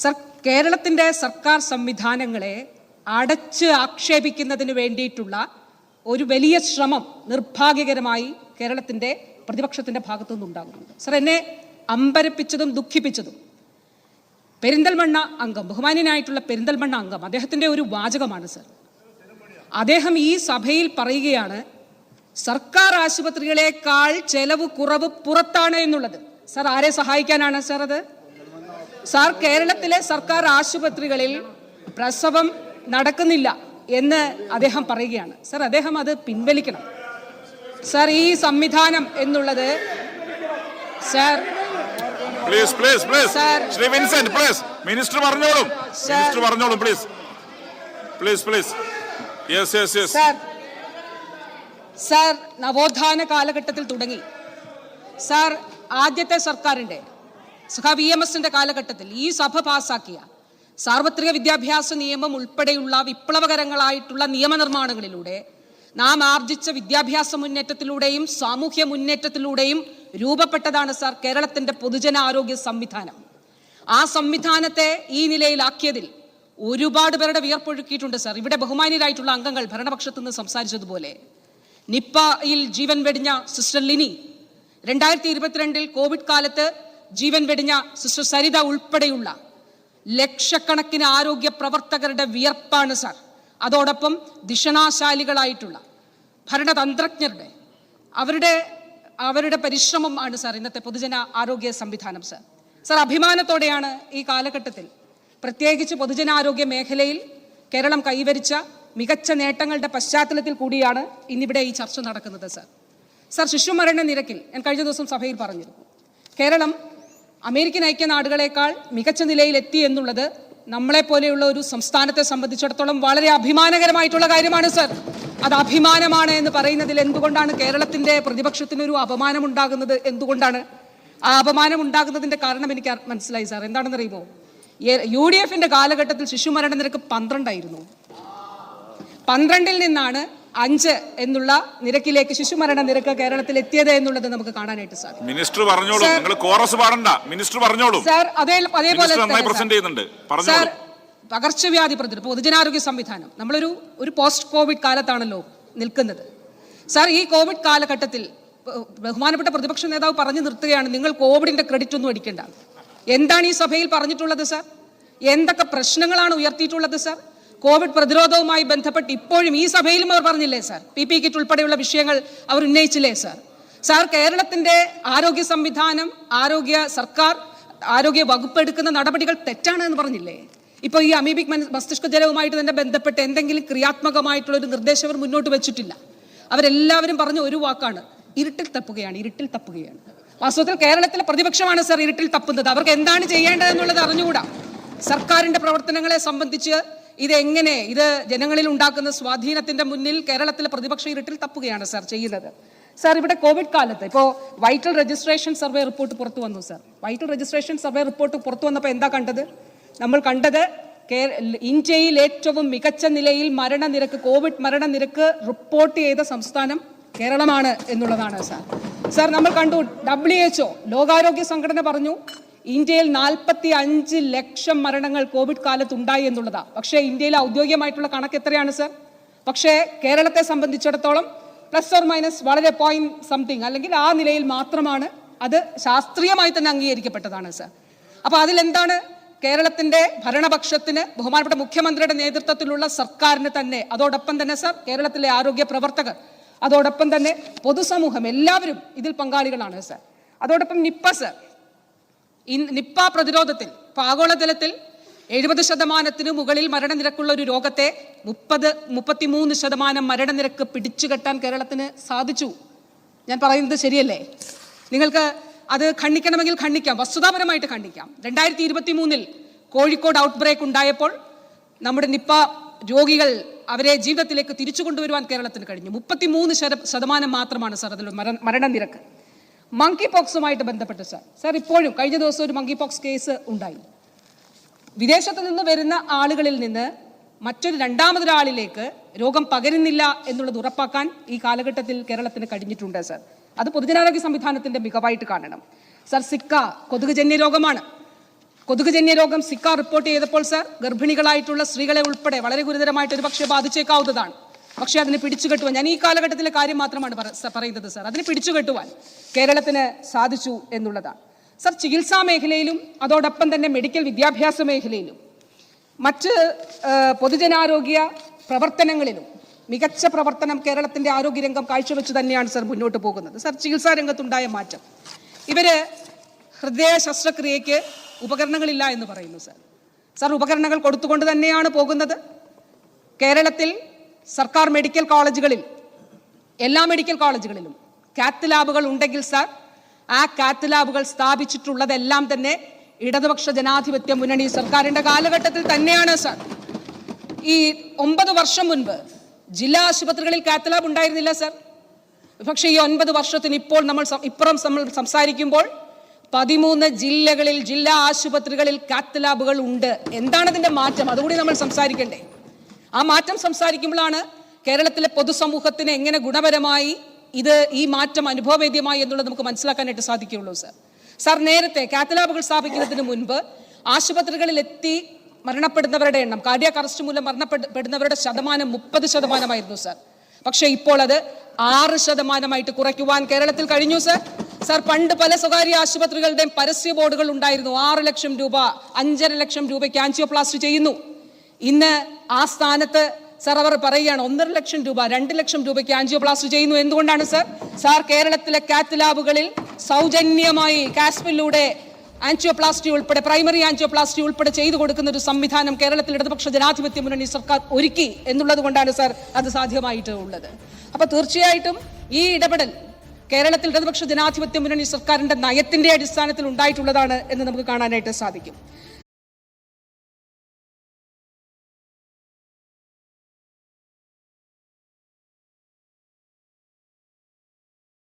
Sir, കേരളത്തിൻ്റെ സർക്കാർ സംവിധാനങ്ങളെ അടച്ച് ആക്ഷേപിക്കുന്നതിന് വേണ്ടിയിട്ടുള്ള ഒരു വലിയ ശ്രമം നിർഭാഗ്യകരമായി കേരളത്തിൻ്റെ പ്രതിപക്ഷത്തിൻ്റെ ഭാഗത്തു നിന്നുണ്ടാകുന്നുണ്ട്. സർ, എന്നെ അമ്പരപ്പിച്ചതും ദുഃഖിപ്പിച്ചതും പെരിന്തൽമണ്ണ അംഗം, ബഹുമാന്യനായിട്ടുള്ള പെരിന്തൽമണ്ണ അംഗം, അദ്ദേഹത്തിൻ്റെ ഒരു വാചകമാണ് സർ. അദ്ദേഹം ഈ സഭയിൽ പറയുകയാണ് സർക്കാർ ആശുപത്രികളെക്കാൾ ചെലവ് കുറവ് പുറത്താണ് എന്നുള്ളത്. സർ, ആരെ സഹായിക്കാനാണ് സർ അത്? സാർ, കേരളത്തിലെ സർക്കാർ ആശുപത്രികളിൽ പ്രസവം നടക്കുന്നില്ല എന്ന് അദ്ദേഹം പറയുകയാണ്. സർ, അദ്ദേഹം അത് പിൻവലിക്കണം. സർ, ഈ സംവിധാനം എന്നുള്ളത് sir Shri Vincent please minister പറഞ്ഞോളും. മിനിസ്റ്റർ പറഞ്ഞോളും please please please. Yes yes yes. Sir, നവോത്ഥാന കാലഘട്ടത്തിൽ തുടങ്ങി സർ, ആദ്യത്തെ സർക്കാരിന്റെ VMSന്റെ കാലഘട്ടത്തിൽ ഈ സഭ പാസാക്കിയ സാർവത്രിക വിദ്യാഭ്യാസ നിയമം ഉൾപ്പെടെയുള്ള വിപ്ലവകരങ്ങളായിട്ടുള്ള നിയമനിർമ്മാണങ്ങളിലൂടെ നാം ആർജിച്ച വിദ്യാഭ്യാസ മുന്നേറ്റത്തിലൂടെയും സാമൂഹ്യ മുന്നേറ്റത്തിലൂടെയും രൂപപ്പെട്ടതാണ് സാർ കേരളത്തിന്റെ പൊതുജനാരോഗ്യ സംവിധാനം. ആ സംവിധാനത്തെ ഈ നിലയിലാക്കിയതിൽ ഒരുപാട് പേരുടെ വിയർപ്പൊഴുക്കിയിട്ടുണ്ട് സാർ. ഇവിടെ ബഹുമാന്യരായിട്ടുള്ള അംഗങ്ങൾ ഭരണപക്ഷത്തു നിന്ന് സംസാരിച്ചതുപോലെ നിപ്പയിൽ ജീവൻ വെടിഞ്ഞ സിസ്റ്റർ ലിനി, 2022 കോവിഡ് കാലത്ത് ജീവൻ വെടിഞ്ഞ സിസ്റ്റർ സരിത ഉൾപ്പെടെയുള്ള ലക്ഷക്കണക്കിന് ആരോഗ്യ പ്രവർത്തകരുടെ വിയർപ്പാണ് സാർ. അതോടൊപ്പം ദിഷണാശാലികളായിട്ടുള്ള ഭരണതന്ത്രജ്ഞരുടെ അവരുടെ പരിശ്രമമാണ് സാർ ഇന്നത്തെ പൊതുജന ആരോഗ്യ സംവിധാനം. സാർ, അഭിമാനത്തോടെയാണ് ഈ കാലഘട്ടത്തിൽ പ്രത്യേകിച്ച് പൊതുജനാരോഗ്യ മേഖലയിൽ കേരളം കൈവരിച്ച മികച്ച നേട്ടങ്ങളുടെ പശ്ചാത്തലത്തിൽ കൂടിയാണ് ഇന്നിവിടെ ഈ ചർച്ച നടക്കുന്നത്. സാർ, ശിശുമരണ നിരക്കിൽ ഞാൻ കഴിഞ്ഞ ദിവസം സഭയിൽ പറഞ്ഞിരുന്നു, കേരളം അമേരിക്കൻ ഐക്യനാടുകളെക്കാൾ മികച്ച നിലയിലെത്തി എന്നുള്ളത് നമ്മളെപ്പോലെയുള്ള ഒരു സംസ്ഥാനത്തെ സംബന്ധിച്ചിടത്തോളം വളരെ അഭിമാനകരമായിട്ടുള്ള കാര്യമാണ് സാർ. അത് അഭിമാനമാണ് എന്ന് പറയുന്നതിൽ എന്തുകൊണ്ടാണ് കേരളത്തിൻ്റെ പ്രതിപക്ഷത്തിനൊരു അപമാനം ഉണ്ടാകുന്നത്? എന്തുകൊണ്ടാണ് ആ അപമാനം ഉണ്ടാകുന്നതിൻ്റെ കാരണം എനിക്ക് മനസ്സിലായി സാർ. എന്താണെന്നറിയുമോ? UDFന്റെ കാലഘട്ടത്തിൽ ശിശുമരണ നിരക്ക് 12 ആയിരുന്നു. 12-ൽ നിന്നാണ് 5 എന്നുള്ള നിരക്കിലേക്ക് ശിശുമരണ നിരക്ക് കേരളത്തിൽ എത്തിയത് എന്നുള്ളത് നമുക്ക് കാണാനായിട്ട് സാധിക്കും. മിനിസ്റ്റർ പറഞ്ഞോളൂ, നിങ്ങൾ കോറസ് പാടണ്ട, മിനിസ്റ്റർ പറഞ്ഞോളൂ. സാർ, അതേപോലെ സാർ, പകർച്ചവ്യാധി പ്രതിരോധം, പൊതുജനാരോഗ്യ സംവിധാനം, നമ്മളൊരു പോസ്റ്റ് കോവിഡ് കാലത്താണല്ലോ നിൽക്കുന്നത്. സാർ, ഈ കോവിഡ് കാലഘട്ടത്തിൽ ബഹുമാനപ്പെട്ട പ്രതിപക്ഷ നേതാവ് പറഞ്ഞു നിർത്തുകയാണ്, നിങ്ങൾ കോവിഡിന്റെ ക്രെഡിറ്റ് ഒന്നും അടിക്കേണ്ട. എന്താണ് ഈ സഭയിൽ പറഞ്ഞിട്ടുള്ളത് സാർ? എന്തൊക്കെ പ്രശ്നങ്ങളാണ് ഉയർത്തിയിട്ടുള്ളത് സാർ? കോവിഡ് പ്രതിരോധവുമായി ബന്ധപ്പെട്ട് ഇപ്പോഴും ഈ സഭയിലും അവർ പറഞ്ഞില്ലേ സാർ? PPE കിറ്റ് ഉൾപ്പെടെയുള്ള വിഷയങ്ങൾ അവർ ഉന്നയിച്ചില്ലേ സാർ? സാർ, കേരളത്തിന്റെ ആരോഗ്യ സംവിധാനം, സർക്കാർ ആരോഗ്യ വകുപ്പ് എടുക്കുന്ന നടപടികൾ തെറ്റാണ് എന്ന് പറഞ്ഞില്ലേ? ഇപ്പോൾ ഈ അമീബിക് മസ്തിഷ്ക ജ്വരവുമായിട്ട് തന്നെ ബന്ധപ്പെട്ട് എന്തെങ്കിലും ക്രിയാത്മകമായിട്ടുള്ള ഒരു നിർദ്ദേശം അവർ മുന്നോട്ട് വെച്ചിട്ടില്ല. അവരെല്ലാവരും പറഞ്ഞ ഒരു വാക്കാണ്, ഇരുട്ടിൽ തപ്പുകയാണ്. വാസ്തവത്തിൽ കേരളത്തിലെ പ്രതിപക്ഷമാണ് സാർ ഇരുട്ടിൽ തപ്പുന്നത്. അവർക്ക് എന്താണ് ചെയ്യേണ്ടതെന്നുള്ളത് അറിഞ്ഞുകൂടാ. സർക്കാരിന്റെ പ്രവർത്തനങ്ങളെ സംബന്ധിച്ച് ഇത് ജനങ്ങളിൽ ഉണ്ടാക്കുന്ന സ്വാധീനത്തിന്റെ മുന്നിൽ കേരളത്തിലെ പ്രതിപക്ഷ ഇരുട്ടിൽ തപ്പുകയാണ് സാർ ചെയ്യുന്നത്. സാർ, ഇവിടെ കോവിഡ് കാലത്ത് ഇപ്പോൾ വൈറ്റൽ രജിസ്ട്രേഷൻ സർവേ റിപ്പോർട്ട് പുറത്തു വന്നു sir. Vital registration survey report പുറത്തു വന്നപ്പോൾ എന്താ കണ്ടത്? നമ്മൾ കണ്ടത് ഇന്ത്യയിൽ ഏറ്റവും മികച്ച നിലയിൽ കോവിഡ് മരണനിരക്ക് റിപ്പോർട്ട് ചെയ്ത സംസ്ഥാനം കേരളമാണ് എന്നുള്ളതാണ് സാർ. സാർ, നമ്മൾ കണ്ടു, WHO ലോകാരോഗ്യ സംഘടന പറഞ്ഞു ഇന്ത്യയിൽ 45 ലക്ഷം മരണങ്ങൾ കോവിഡ് കാലത്ത് ഉണ്ടായി എന്നുള്ളതാണ്. പക്ഷേ ഇന്ത്യയിലെ ഔദ്യോഗികമായിട്ടുള്ള കണക്ക് എത്രയാണ് സാർ? പക്ഷേ കേരളത്തെ സംബന്ധിച്ചിടത്തോളം ± വളരെ .something അല്ലെങ്കിൽ ആ നിലയിൽ മാത്രമാണ്. അത് ശാസ്ത്രീയമായി തന്നെ അംഗീകരിക്കപ്പെട്ടതാണ് സാർ. അപ്പോൾ അതിലെന്താണ്? കേരളത്തിന്റെ ഭരണപക്ഷത്തിന്, ബഹുമാനപ്പെട്ട മുഖ്യമന്ത്രിയുടെ നേതൃത്വത്തിലുള്ള സർക്കാരിന് തന്നെ, അതോടൊപ്പം തന്നെ സാർ കേരളത്തിലെ ആരോഗ്യ പ്രവർത്തകർ, അതോടൊപ്പം തന്നെ പൊതുസമൂഹം എല്ലാവരും ഇതിൽ പങ്കാളികളാണ് സാർ. അതോടൊപ്പം നിപ്പ പ്രതിരോധത്തിൽ ഇപ്പോൾ ആഗോളതലത്തിൽ 70% മുകളിൽ മരണനിരക്കുള്ള ഒരു രോഗത്തെ 33% മരണനിരക്ക് പിടിച്ചുകെട്ടാൻ കേരളത്തിന് സാധിച്ചു. ഞാൻ പറയുന്നത് ശരിയല്ലേ? നിങ്ങൾക്ക് അത് ഖണ്ഡിക്കണമെങ്കിൽ ഖണ്ഡിക്കാം, വസ്തുതാപരമായിട്ട് ഖണ്ഡിക്കാം. 2023 കോഴിക്കോട് ഔട്ട് ബ്രേക്ക് ഉണ്ടായപ്പോൾ നമ്മുടെ നിപ്പ രോഗികൾ അവരെ ജീവിതത്തിലേക്ക് തിരിച്ചു കൊണ്ടുവരുവാൻ കേരളത്തിന് കഴിഞ്ഞു. 33% മാത്രമാണ് സാർ അതിൽ മരണനിരക്ക്. മങ്കി പോക്സുമായിട്ട് ബന്ധപ്പെട്ട് സാർ ഇപ്പോഴും കഴിഞ്ഞ ദിവസം ഒരു മങ്കി പോക്സ് കേസ് ഉണ്ടായി. വിദേശത്ത് നിന്ന് വരുന്ന ആളുകളിൽ നിന്ന് രണ്ടാമതൊരാളിലേക്ക് രോഗം പകരുന്നില്ല എന്നുള്ളത് ഉറപ്പാക്കാൻ ഈ കാലഘട്ടത്തിൽ കേരളത്തിന് കഴിഞ്ഞിട്ടുണ്ട് സാർ. അത് പൊതുജനാരോഗ്യ സംവിധാനത്തിന്റെ മികവായിട്ട് കാണണം സാർ. സിക്ക കൊതുകുജന്യ രോഗമാണ്. കൊതുകുജന്യ രോഗം സിക്ക റിപ്പോർട്ട് ചെയ്തപ്പോൾ സർ ഗർഭിണികളായിട്ടുള്ള സ്ത്രീകളെ ഉൾപ്പെടെ വളരെ ഗുരുതരമായിട്ട് ഒരു പക്ഷേ ബാധിച്ചേക്കാവുന്നതാണ്. പക്ഷേ അതിനെ പിടിച്ചുകെട്ടുവാൻ, ഞാൻ ഈ കാലഘട്ടത്തിലെ കാര്യം മാത്രമാണ് പറയുന്നത് സർ, അതിനെ പിടിച്ചുകെട്ടുവാൻ കേരളത്തിന് സാധിച്ചു എന്നുള്ളതാണ്. സർ, ചികിത്സാ മേഖലയിലും അതോടൊപ്പം തന്നെ മെഡിക്കൽ വിദ്യാഭ്യാസ മേഖലയിലും മറ്റ് പൊതുജനാരോഗ്യ പ്രവർത്തനങ്ങളിലും മികച്ച പ്രവർത്തനം കേരളത്തിൻ്റെ ആരോഗ്യരംഗം കാഴ്ചവെച്ച് തന്നെയാണ് സർ മുന്നോട്ട് പോകുന്നത്. സർ, ചികിത്സാ രംഗത്തുണ്ടായ മാറ്റം, ഇവര് ഹൃദയ ശസ്ത്രക്രിയയ്ക്ക് ഉപകരണങ്ങളില്ല എന്ന് പറയുന്നു സർ. സർ, ഉപകരണങ്ങൾ കൊടുത്തുകൊണ്ട് തന്നെയാണ് പോകുന്നത്. കേരളത്തിൽ സർക്കാർ മെഡിക്കൽ കോളേജുകളിൽ, എല്ലാ മെഡിക്കൽ കോളേജുകളിലും കാത്ത് ലാബുകൾ ഉണ്ടെങ്കിൽ സർ, ആ കാത്ത് ലാബുകൾ സ്ഥാപിച്ചിട്ടുള്ളതെല്ലാം തന്നെ ഇടതുപക്ഷ ജനാധിപത്യ മുന്നണി സർക്കാരിൻ്റെ കാലഘട്ടത്തിൽ തന്നെയാണ് സർ. ഈ 9 വർഷം മുൻപ് ജില്ലാ ആശുപത്രികളിൽ കാത്ത് ലാബ് ഉണ്ടായിരുന്നില്ല സർ. പക്ഷേ ഈ 9 വർഷത്തിന് ഇപ്പോൾ നമ്മൾ സംസാരിക്കുമ്പോൾ 13 ജില്ലകളിൽ ജില്ലാ ആശുപത്രികളിൽ കാത്ത് ലാബുകൾ ഉണ്ട്. എന്താണ് അതിൻ്റെ മാറ്റം? അതുകൂടി നമ്മൾ സംസാരിക്കണ്ടേ? ആ മാറ്റം സംസാരിക്കുമ്പോഴാണ് കേരളത്തിലെ പൊതുസമൂഹത്തിന് എങ്ങനെ ഗുണപരമായി ഈ മാറ്റം അനുഭവവേദ്യമായി എന്നുള്ളത് നമുക്ക് മനസ്സിലാക്കാനായിട്ട് സാധിക്കുകയുള്ളൂ സർ. സർ, നേരത്തെ കാത്ത് ലാബുകൾ സ്ഥാപിക്കുന്നതിന് മുൻപ് ആശുപത്രികളിൽ എത്തി മരണപ്പെടുന്നവരുടെ എണ്ണം, കാർഡിയാക് അറസ്റ്റ് മൂലം മരണപ്പെടുന്നവരുടെ ശതമാനം 30% സർ. പക്ഷേ ഇപ്പോൾ അത് 6% കുറയ്ക്കുവാൻ കേരളത്തിൽ കഴിഞ്ഞു സർ. സർ, പണ്ട് പല സ്വകാര്യ ആശുപത്രികളുടെയും പരസ്യ ബോർഡുകൾ ഉണ്ടായിരുന്നു. 6 ലക്ഷം രൂപ, 5.5 ലക്ഷം രൂപയ്ക്ക് ആൻജിയോപ്ലാസ്റ്റി ചെയ്യുന്നു. ഇന്ന് ആ സ്ഥാനത്ത് സർ അവർ പറയുകയാണ് 1.5 ലക്ഷം രൂപ, 2 ലക്ഷം രൂപയ്ക്ക് ആൻജിയോപ്ലാസ്റ്റി ചെയ്യുന്നു. എന്തുകൊണ്ടാണ് സർ? സാർ, കേരളത്തിലെ കാത്ത് ലാബുകളിൽ സൗജന്യമായി കാസ്പിലൂടെ ആൻജിയോപ്ലാസ്റ്റി ഉൾപ്പെടെ, പ്രൈമറി ആൻജിയോപ്ലാസ്റ്റി ഉൾപ്പെടെ ചെയ്തു കൊടുക്കുന്ന ഒരു സംവിധാനം കേരളത്തിൽ ഇടതുപക്ഷ ജനാധിപത്യ മുന്നണി സർക്കാർ ഒരുക്കി എന്നുള്ളത് കൊണ്ടാണ് സർ അത് സാധ്യമായിട്ട് ഉള്ളത്. അപ്പോൾ തീർച്ചയായിട്ടും ഈ ഇടപെടൽ കേരളത്തിൽ ഇടതുപക്ഷ ജനാധിപത്യ മുന്നണി സർക്കാരിൻ്റെ നയത്തിൻ്റെ അടിസ്ഥാനത്തിൽ ഉണ്ടായിട്ടുള്ളതാണ് എന്ന് നമുക്ക് കാണാനായിട്ട് സാധിക്കും.